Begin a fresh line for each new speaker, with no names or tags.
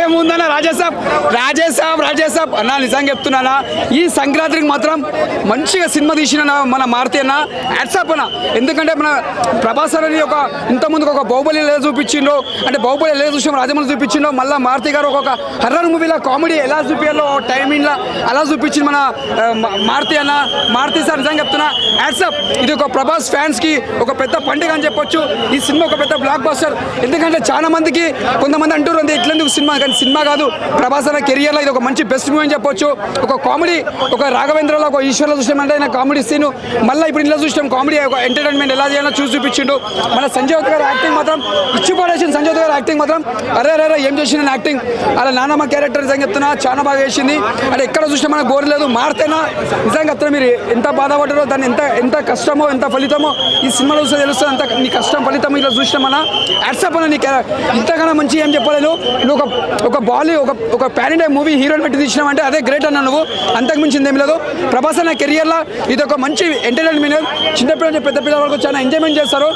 ఏముందన్న రాజేసాబ్ అన్న నిజంగా చెప్తున్నానా ఈ సంక్రాంతికి మాత్రం మంచిగా సినిమా తీసిన మన మారుతి అన్న యాడ్సాప్ అన్న. ఎందుకంటే మన ప్రభాస్ అని ఒక ఇంతకుముందుకు ఒక బాహుబలి ఎలా చూపించిండో, అంటే బాహుబలి ఎలా చూసాం రాజమౌళి చూపించిండో, మళ్ళీ మారుతి గారు ఒక హర్రర్ మూవీలో కామెడీ ఎలా చూపించాలో టైమింగ్లో అలా చూపించింది మన మారుతి అన్న. మారుతి సార్ నిజంగా చెప్తున్నా యాడ్సాప్. ఇది ఒక ప్రభాస్ ఫ్యాన్స్కి ఒక పెద్ద పండుగ అని చెప్పొచ్చు. ఈ సినిమా ఒక పెద్ద బ్లాక్ బస్టర్. ఎందుకంటే చాలా మందికి కొంతమంది అంటారు ఇట్లెందుకు సినిమా, కానీ సినిమా కాదు, ప్రభాస్ అన్న కెరియర్లో ఇది ఒక మంచి బెస్ట్ మూవీ అని చెప్పొచ్చు. ఒక కామెడీ, ఒక రాఘవేంద్రలో ఒక ఈశ్వర్లో చూసామంటే ఆయన కామెడీ సీను, మళ్ళీ ఇప్పుడు ఇంట్లో చూసాం కామెడీ ఒక ఎంటర్టైన్మెంట్ ఎలా చేయాలో చూపించిండు. మన సంజయ్ దత్ గారి యాక్టింగ్ మాత్రం ఇచ్చిపడేసింది. సంజయ్ దత్ గారి యాక్టింగ్ మాత్రం అరే ఏం చేసింది యాక్టింగ్. అలా నానమ్మ క్యారెక్టర్ నిజంగా చెప్తున్నా చాలా బాగా చేసింది. అంటే ఎక్కడ చూసినా మనకు బోర్ లేదు. మారితేనా నిజంగా చెప్తున్నా మీరు ఎంత బాధపడ్డారో, దాన్ని ఎంత కష్టమో ఎంత ఫలితమో ఈ సినిమాలో చూస్తే తెలుస్తుంది. అంత నీ కష్టం ఫలితం ఇలా చూసినా మన యాడ్సాప్ అన్న. నీకు ఇంతకన్నా మంచి ఏం చెప్పలేదు. నువ్వు ఒక ఒక ప్యాన్ ఇండియా మూవీ హీరోని పెట్టి తీసినావంటే అదే గ్రేట్ అన్న. నువ్వు అంతకు మించింది ఏం లేదు. ప్రభాస్ అన్న కెరియర్లో ఇది ఒక మంచి ఎంటర్టైన్మెంట్. చిన్నపిల్లలు పెద్ద పిల్లల వరకు చాలా ఎంజాయ్మెంట్ చేస్తారు.